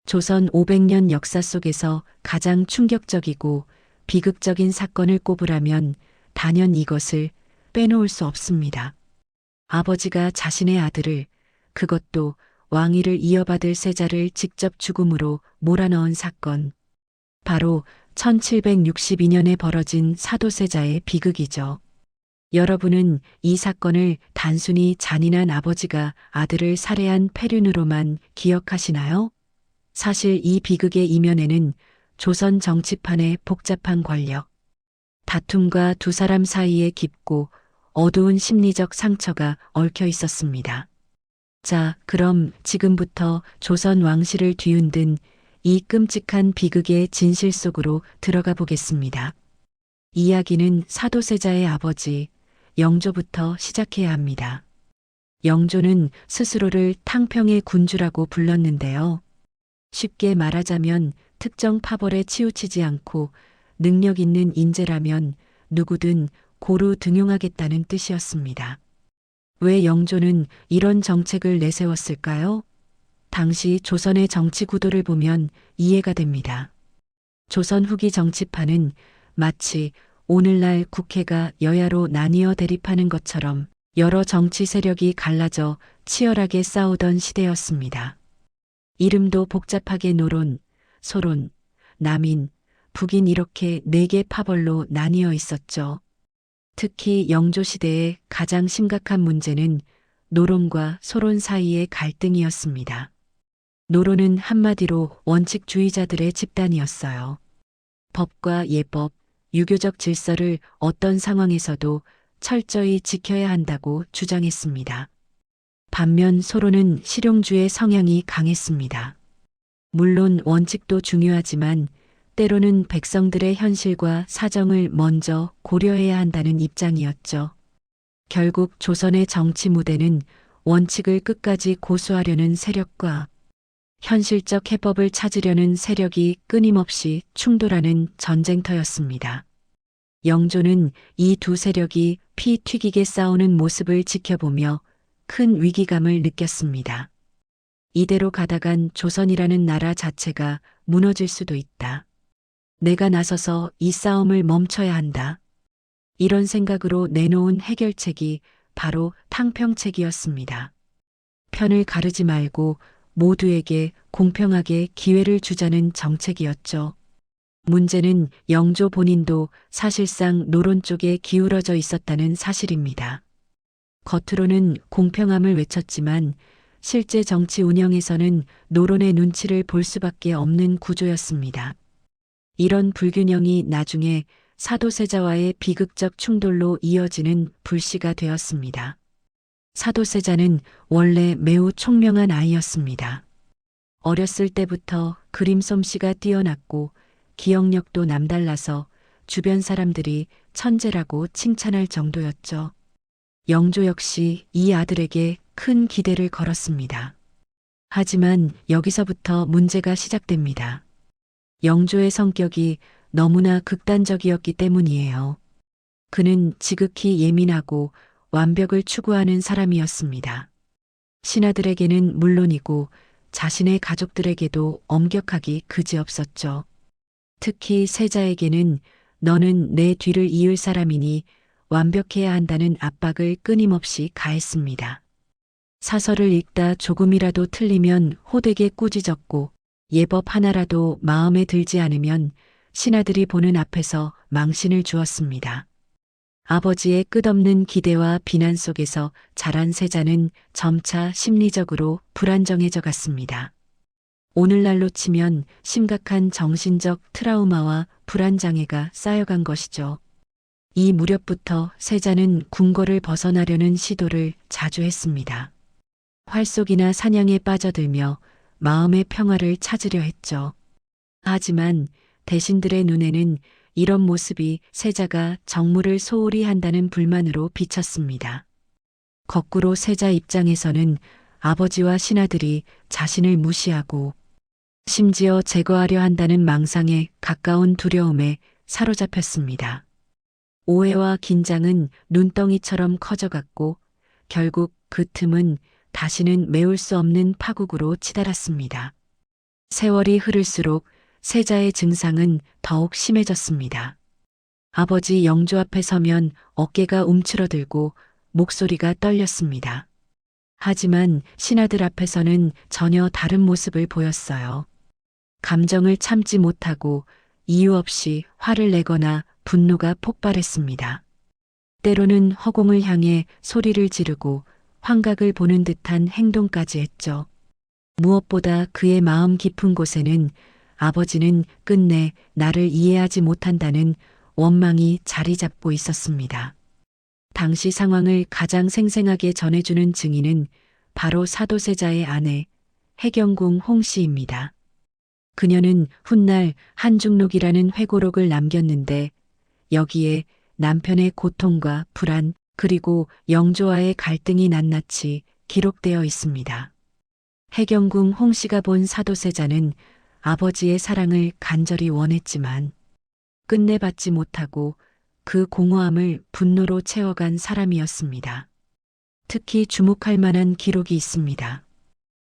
조선 500년 역사 속에서 가장 충격적이고 비극적인 사건을 꼽으라면 단연 이것을 빼놓을 수 없습니다. 아버지가 자신의 아들을, 그것도 왕위를 이어받을 세자를 직접 죽음으로 몰아넣은 사건. 바로 1762년에 벌어진 사도세자의 비극이죠. 여러분은 이 사건을 단순히 잔인한 아버지가 아들을 살해한 패륜으로만 기억하시나요? 사실 이 비극의 이면에는 조선 정치판의 복잡한 권력, 다툼과 두 사람 사이에 깊고 어두운 심리적 상처가 얽혀 있었습니다. 자, 그럼 지금부터 조선 왕실을 뒤흔든 이 끔찍한 비극의 진실 속으로 들어가 보겠습니다. 이야기는 사도세자의 아버지, 영조부터 시작해야 합니다. 영조는 스스로를 탕평의 군주라고 불렀는데요. 쉽게 말하자면 특정 파벌에 치우치지 않고 능력 있는 인재라면 누구든 고루 등용하겠다는 뜻이었습니다. 왜 영조는 이런 정책을 내세웠을까요? 당시 조선의 정치 구도를 보면 이해가 됩니다. 조선 후기 정치판은 마치 오늘날 국회가 여야로 나뉘어 대립하는 것처럼 여러 정치 세력이 갈라져 치열하게 싸우던 시대였습니다. 이름도 복잡하게 노론, 소론, 남인, 북인 이렇게 4개 파벌로 나뉘어 있었죠. 특히 영조 시대의 가장 심각한 문제는 노론과 소론 사이의 갈등이었습니다. 노론은 한마디로 원칙주의자들의 집단이었어요. 법과 예법, 유교적 질서를 어떤 상황에서도 철저히 지켜야 한다고 주장했습니다. 반면 소론은 실용주의 성향이 강했습니다. 물론 원칙도 중요하지만 때로는 백성들의 현실과 사정을 먼저 고려해야 한다는 입장이었죠. 결국 조선의 정치 무대는 원칙을 끝까지 고수하려는 세력과 현실적 해법을 찾으려는 세력이 끊임없이 충돌하는 전쟁터였습니다. 영조는 이 두 세력이 피 튀기게 싸우는 모습을 지켜보며 큰 위기감을 느꼈습니다. 이대로 가다간 조선이라는 나라 자체가 무너질 수도 있다. 내가 나서서 이 싸움을 멈춰야 한다. 이런 생각으로 내놓은 해결책이 바로 탕평책이었습니다. 편을 가르지 말고 모두에게 공평하게 기회를 주자는 정책이었죠. 문제는 영조 본인도 사실상 노론 쪽에 기울어져 있었다는 사실입니다. 겉으로는 공평함을 외쳤지만 실제 정치 운영에서는 노론의 눈치를 볼 수밖에 없는 구조였습니다. 이런 불균형이 나중에 사도세자와의 비극적 충돌로 이어지는 불씨가 되었습니다. 사도세자는 원래 매우 총명한 아이였습니다. 어렸을 때부터 그림 솜씨가 뛰어났고 기억력도 남달라서 주변 사람들이 천재라고 칭찬할 정도였죠. 영조 역시 이 아들에게 큰 기대를 걸었습니다. 하지만 여기서부터 문제가 시작됩니다. 영조의 성격이 너무나 극단적이었기 때문이에요. 그는 지극히 예민하고 완벽을 추구하는 사람이었습니다. 신하들에게는 물론이고 자신의 가족들에게도 엄격하기 그지없었죠. 특히 세자에게는 너는 내 뒤를 이을 사람이니 완벽해야 한다는 압박을 끊임없이 가했습니다. 사설을 읽다 조금이라도 틀리면 호되게 꾸짖었고 예법 하나라도 마음에 들지 않으면 신하들이 보는 앞에서 망신을 주었습니다. 아버지의 끝없는 기대와 비난 속에서 자란 세자는 점차 심리적으로 불안정해져 갔습니다. 오늘날로 치면 심각한 정신적 트라우마와 불안장애가 쌓여간 것이죠. 이 무렵부터 세자는 궁궐을 벗어나려는 시도를 자주 했습니다. 활쏘기나 사냥에 빠져들며 마음의 평화를 찾으려 했죠. 하지만 대신들의 눈에는 이런 모습이 세자가 정무를 소홀히 한다는 불만으로 비쳤습니다. 거꾸로 세자 입장에서는 아버지와 신하들이 자신을 무시하고 심지어 제거하려 한다는 망상에 가까운 두려움에 사로잡혔습니다. 오해와 긴장은 눈덩이처럼 커져갔고 결국 그 틈은 다시는 메울 수 없는 파국으로 치달았습니다. 세월이 흐를수록 세자의 증상은 더욱 심해졌습니다. 아버지 영조 앞에 서면 어깨가 움츠러들고 목소리가 떨렸습니다. 하지만 신하들 앞에서는 전혀 다른 모습을 보였어요. 감정을 참지 못하고 이유 없이 화를 내거나 분노가 폭발했습니다. 때로는 허공을 향해 소리를 지르고 환각을 보는 듯한 행동까지 했죠. 무엇보다 그의 마음 깊은 곳에는 아버지는 끝내 나를 이해하지 못한다는 원망이 자리 잡고 있었습니다. 당시 상황을 가장 생생하게 전해주는 증인은 바로 사도세자의 아내 해경궁 홍씨입니다. 그녀는 훗날 한중록이라는 회고록을 남겼는데 여기에 남편의 고통과 불안 그리고 영조와의 갈등이 낱낱이 기록되어 있습니다. 해경궁 홍씨가 본 사도세자는 아버지의 사랑을 간절히 원했지만 끝내 받지 못하고 그 공허함을 분노로 채워간 사람이었습니다. 특히 주목할 만한 기록이 있습니다.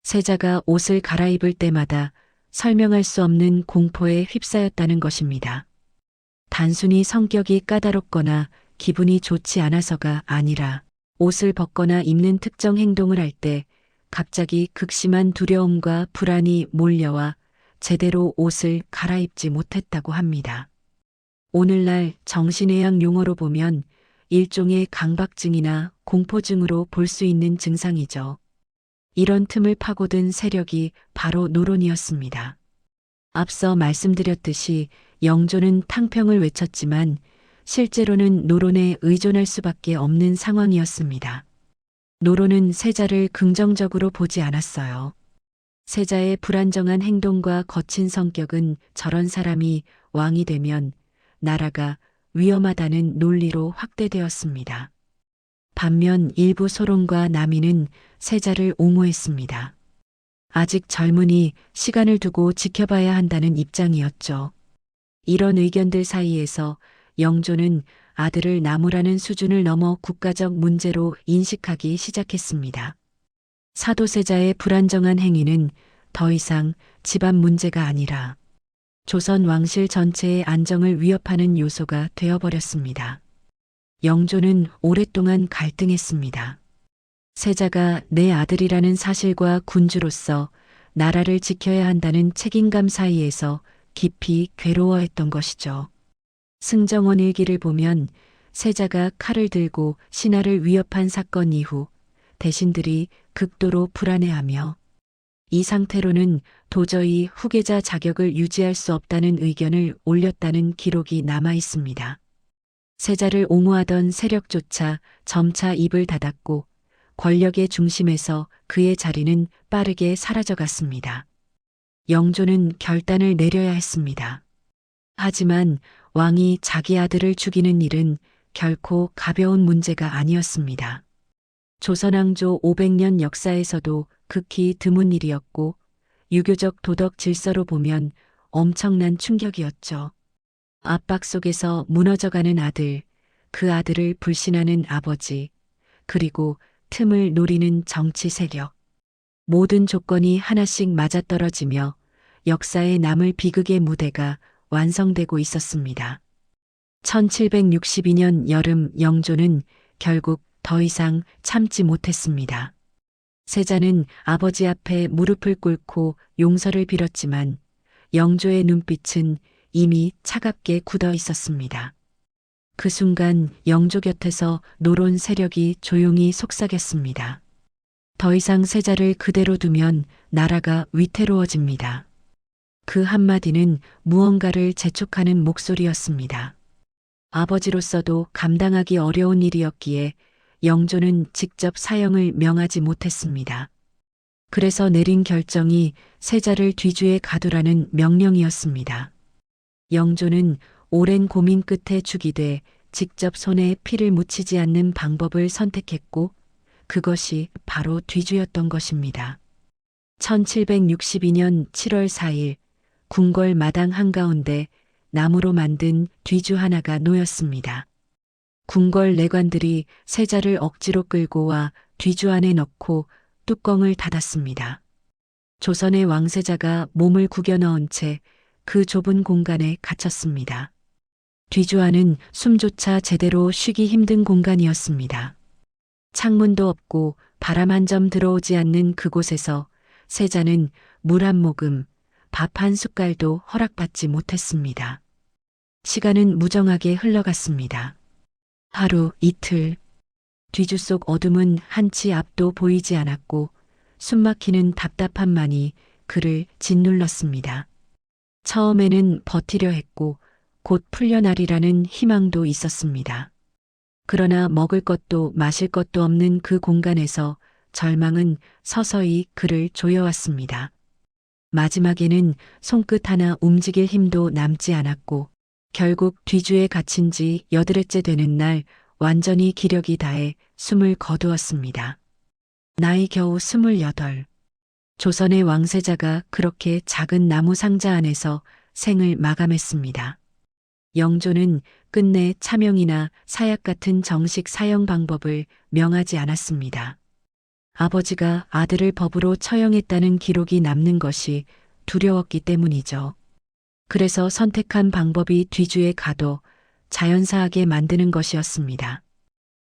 세자가 옷을 갈아입을 때마다 설명할 수 없는 공포에 휩싸였다는 것입니다. 단순히 성격이 까다롭거나 기분이 좋지 않아서가 아니라 옷을 벗거나 입는 특정 행동을 할 때 갑자기 극심한 두려움과 불안이 몰려와 제대로 옷을 갈아입지 못했다고 합니다. 오늘날 정신의학 용어로 보면 일종의 강박증이나 공포증으로 볼 수 있는 증상이죠. 이런 틈을 파고든 세력이 바로 노론이었습니다. 앞서 말씀드렸듯이 영조는 탕평을 외쳤지만 실제로는 노론에 의존할 수밖에 없는 상황이었습니다. 노론은 세자를 긍정적으로 보지 않았어요. 세자의 불안정한 행동과 거친 성격은 저런 사람이 왕이 되면 나라가 위험하다는 논리로 확대되었습니다. 반면 일부 소론과 남인은 세자를 옹호했습니다. 아직 젊으니 시간을 두고 지켜봐야 한다는 입장이었죠. 이런 의견들 사이에서 영조는 아들을 나무라는 수준을 넘어 국가적 문제로 인식하기 시작했습니다. 사도세자의 불안정한 행위는 더 이상 집안 문제가 아니라 조선 왕실 전체의 안정을 위협하는 요소가 되어버렸습니다. 영조는 오랫동안 갈등했습니다. 세자가 내 아들이라는 사실과 군주로서 나라를 지켜야 한다는 책임감 사이에서 깊이 괴로워했던 것이죠. 승정원 일기를 보면 세자가 칼을 들고 신하를 위협한 사건 이후 대신들이 극도로 불안해하며 이 상태로는 도저히 후계자 자격을 유지할 수 없다는 의견을 올렸다는 기록이 남아 있습니다. 세자를 옹호하던 세력조차 점차 입을 닫았고 권력의 중심에서 그의 자리는 빠르게 사라져갔습니다. 영조는 결단을 내려야 했습니다. 하지만 왕이 자기 아들을 죽이는 일은 결코 가벼운 문제가 아니었습니다. 조선왕조 500년 역사에서도 극히 드문 일이었고 유교적 도덕 질서로 보면 엄청난 충격이었죠. 압박 속에서 무너져가는 아들, 그 아들을 불신하는 아버지, 그리고 틈을 노리는 정치 세력. 모든 조건이 하나씩 맞아떨어지며 역사에 남을 비극의 무대가 완성되고 있었습니다. 1762년 여름 영조는 결국 더 이상 참지 못했습니다. 세자는 아버지 앞에 무릎을 꿇고 용서를 빌었지만 영조의 눈빛은 이미 차갑게 굳어 있었습니다. 그 순간 영조 곁에서 노론 세력이 조용히 속삭였습니다. 더 이상 세자를 그대로 두면 나라가 위태로워집니다. 그 한마디는 무언가를 재촉하는 목소리였습니다. 아버지로서도 감당하기 어려운 일이었기에 영조는 직접 사형을 명하지 못했습니다. 그래서 내린 결정이 세자를 뒤주에 가두라는 명령이었습니다. 영조는 오랜 고민 끝에 죽이되 직접 손에 피를 묻히지 않는 방법을 선택했고 그것이 바로 뒤주였던 것입니다. 1762년 7월 4일 궁궐 마당 한가운데 나무로 만든 뒤주 하나가 놓였습니다. 궁궐 내관들이 세자를 억지로 끌고 와 뒤주 안에 넣고 뚜껑을 닫았습니다. 조선의 왕세자가 몸을 구겨 넣은 채 그 좁은 공간에 갇혔습니다. 뒤주안은 숨조차 제대로 쉬기 힘든 공간이었습니다. 창문도 없고 바람 한 점 들어오지 않는 그곳에서 세자는 물 한 모금, 밥 한 숟갈도 허락받지 못했습니다. 시간은 무정하게 흘러갔습니다. 하루, 이틀. 뒤주 속 어둠은 한치 앞도 보이지 않았고 숨막히는 답답함만이 그를 짓눌렀습니다. 처음에는 버티려 했고 곧 풀려나리라는 희망도 있었습니다. 그러나 먹을 것도 마실 것도 없는 그 공간에서 절망은 서서히 그를 조여왔습니다. 마지막에는 손끝 하나 움직일 힘도 남지 않았고 결국 뒤주에 갇힌 지 8회째 되는 날 완전히 기력이 다해 숨을 거두었습니다. 나이 겨우 28. 조선의 왕세자가 그렇게 작은 나무 상자 안에서 생을 마감했습니다. 영조는 끝내 차명이나 사약 같은 정식 사형 방법을 명하지 않았습니다. 아버지가 아들을 법으로 처형했다는 기록이 남는 것이 두려웠기 때문이죠. 그래서 선택한 방법이 뒤주에 가둬 자연사하게 만드는 것이었습니다.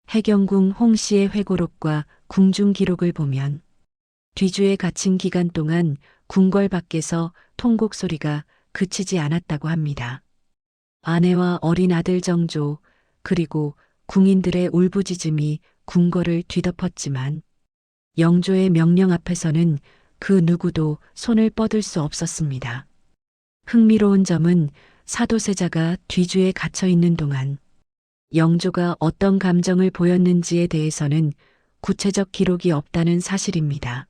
해경궁 홍씨의 회고록과 궁중 기록을 보면 뒤주에 갇힌 기간 동안 궁궐 밖에서 통곡 소리가 그치지 않았다고 합니다. 아내와 어린 아들 정조 그리고 궁인들의 울부짖음이 궁궐을 뒤덮었지만 영조의 명령 앞에서는 그 누구도 손을 뻗을 수 없었습니다. 흥미로운 점은 사도세자가 뒤주에 갇혀 있는 동안 영조가 어떤 감정을 보였는지에 대해서는 구체적 기록이 없다는 사실입니다.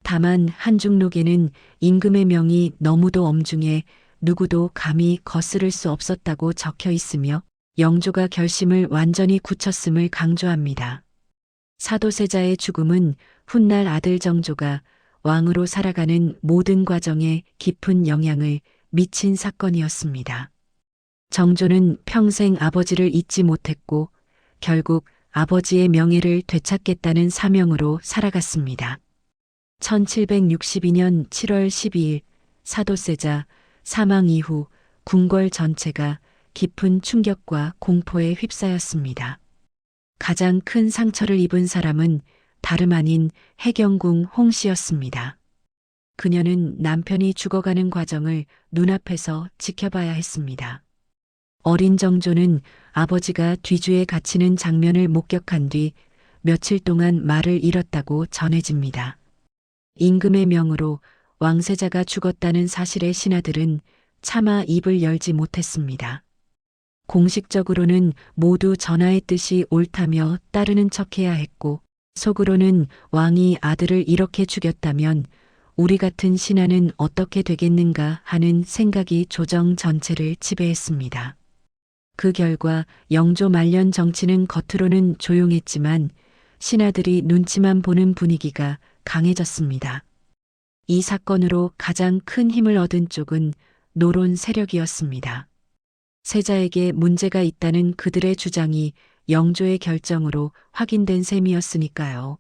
다만 한중록에는 임금의 명이 너무도 엄중해 누구도 감히 거스를 수 없었다고 적혀 있으며 영조가 결심을 완전히 굳혔음을 강조합니다. 사도세자의 죽음은 훗날 아들 정조가 왕으로 살아가는 모든 과정에 깊은 영향을 미친 사건이었습니다. 정조는 평생 아버지를 잊지 못했고 결국 아버지의 명예를 되찾겠다는 사명으로 살아갔습니다. 1762년 7월 12일 사도세자 사망 이후 궁궐 전체가 깊은 충격과 공포에 휩싸였습니다. 가장 큰 상처를 입은 사람은 다름 아닌 해경궁 홍씨였습니다. 그녀는 남편이 죽어가는 과정을 눈앞에서 지켜봐야 했습니다. 어린 정조는 아버지가 뒤주에 갇히는 장면을 목격한 뒤 며칠 동안 말을 잃었다고 전해집니다. 임금의 명으로 왕세자가 죽었다는 사실의 신하들은 차마 입을 열지 못했습니다. 공식적으로는 모두 전하의 뜻이 옳다며 따르는 척해야 했고 속으로는 왕이 아들을 이렇게 죽였다면 우리 같은 신하는 어떻게 되겠는가 하는 생각이 조정 전체를 지배했습니다. 그 결과 영조 말년 정치는 겉으로는 조용했지만 신하들이 눈치만 보는 분위기가 강해졌습니다. 이 사건으로 가장 큰 힘을 얻은 쪽은 노론 세력이었습니다. 세자에게 문제가 있다는 그들의 주장이 영조의 결정으로 확인된 셈이었으니까요.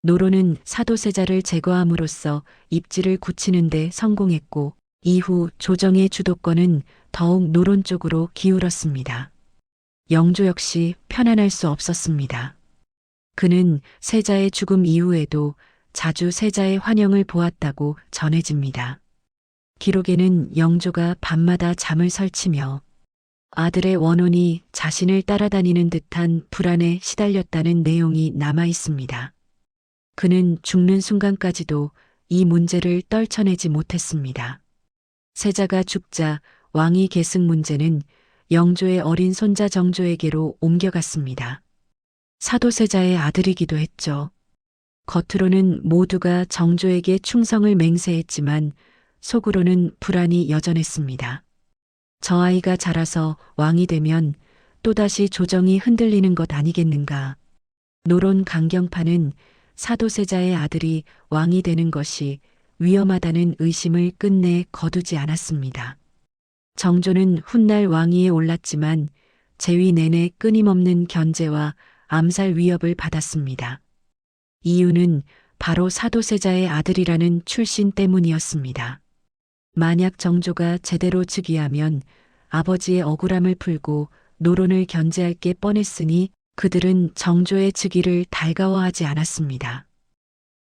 노론은 사도세자를 제거함으로써 입지를 굳히는 데 성공했고 이후 조정의 주도권은 더욱 노론 쪽으로 기울었습니다. 영조 역시 편안할 수 없었습니다. 그는 세자의 죽음 이후에도 자주 세자의 환영을 보았다고 전해집니다. 기록에는 영조가 밤마다 잠을 설치며 아들의 원혼이 자신을 따라다니는 듯한 불안에 시달렸다는 내용이 남아 있습니다. 그는 죽는 순간까지도 이 문제를 떨쳐내지 못했습니다. 세자가 죽자 왕위 계승 문제는 영조의 어린 손자 정조에게로 옮겨갔습니다. 사도세자의 아들이기도 했죠. 겉으로는 모두가 정조에게 충성을 맹세했지만 속으로는 불안이 여전했습니다. 저 아이가 자라서 왕이 되면 또다시 조정이 흔들리는 것 아니겠는가. 노론 강경파는 사도세자의 아들이 왕이 되는 것이 위험하다는 의심을 끝내 거두지 않았습니다. 정조는 훗날 왕위에 올랐지만 재위 내내 끊임없는 견제와 암살 위협을 받았습니다. 이유는 바로 사도세자의 아들이라는 출신 때문이었습니다. 만약 정조가 제대로 즉위하면 아버지의 억울함을 풀고 노론을 견제할 게 뻔했으니 그들은 정조의 즉위를 달가워하지 않았습니다.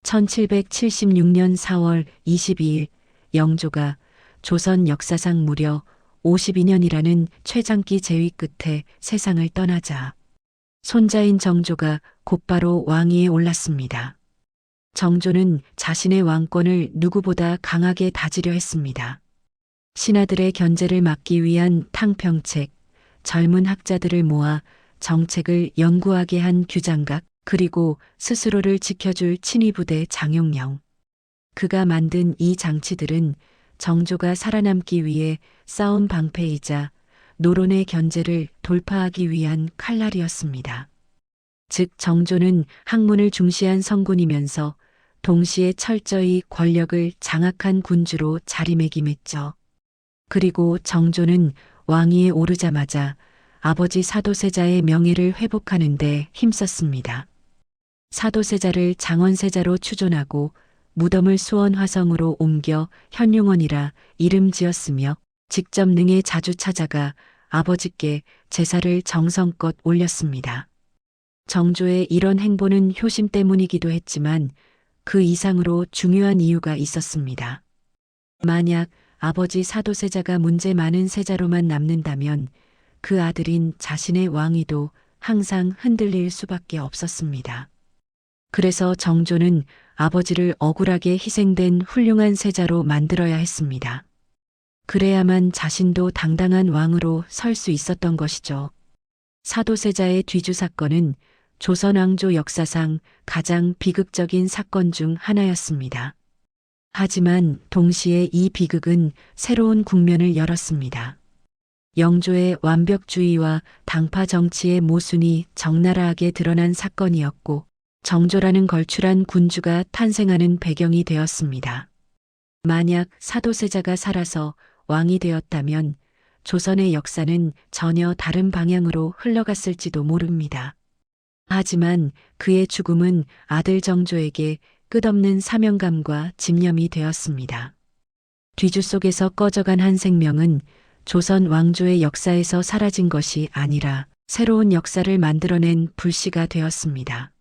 1776년 4월 22일 영조가 조선 역사상 무려 52년이라는 최장기 재위 끝에 세상을 떠나자 손자인 정조가 곧바로 왕위에 올랐습니다. 정조는 자신의 왕권을 누구보다 강하게 다지려 했습니다. 신하들의 견제를 막기 위한 탕평책, 젊은 학자들을 모아 정책을 연구하게 한 규장각, 그리고 스스로를 지켜줄 친위부대 장용령. 그가 만든 이 장치들은 정조가 살아남기 위해 쌓은 방패이자 노론의 견제를 돌파하기 위한 칼날이었습니다. 즉 정조는 학문을 중시한 성군이면서 동시에 철저히 권력을 장악한 군주로 자리매김했죠. 그리고 정조는 왕위에 오르자마자 아버지 사도세자의 명예를 회복하는 데 힘썼습니다. 사도세자를 장원세자로 추존하고 무덤을 수원화성으로 옮겨 현룡원이라 이름 지었으며 직접 능에 자주 찾아가 아버지께 제사를 정성껏 올렸습니다. 정조의 이런 행보는 효심 때문이기도 했지만 그 이상으로 중요한 이유가 있었습니다. 만약 아버지 사도세자가 문제 많은 세자로만 남는다면 그 아들인 자신의 왕위도 항상 흔들릴 수밖에 없었습니다. 그래서 정조는 아버지를 억울하게 희생된 훌륭한 세자로 만들어야 했습니다. 그래야만 자신도 당당한 왕으로 설 수 있었던 것이죠. 사도세자의 뒤주 사건은 조선 왕조 역사상 가장 비극적인 사건 중 하나였습니다. 하지만 동시에 이 비극은 새로운 국면을 열었습니다. 영조의 완벽주의와 당파 정치의 모순이 적나라하게 드러난 사건이었고 정조라는 걸출한 군주가 탄생하는 배경이 되었습니다. 만약 사도세자가 살아서 왕이 되었다면 조선의 역사는 전혀 다른 방향으로 흘러갔을지도 모릅니다. 하지만 그의 죽음은 아들 정조에게 끝없는 사명감과 집념이 되었습니다. 뒤주 속에서 꺼져간 한 생명은 조선 왕조의 역사에서 사라진 것이 아니라 새로운 역사를 만들어낸 불씨가 되었습니다.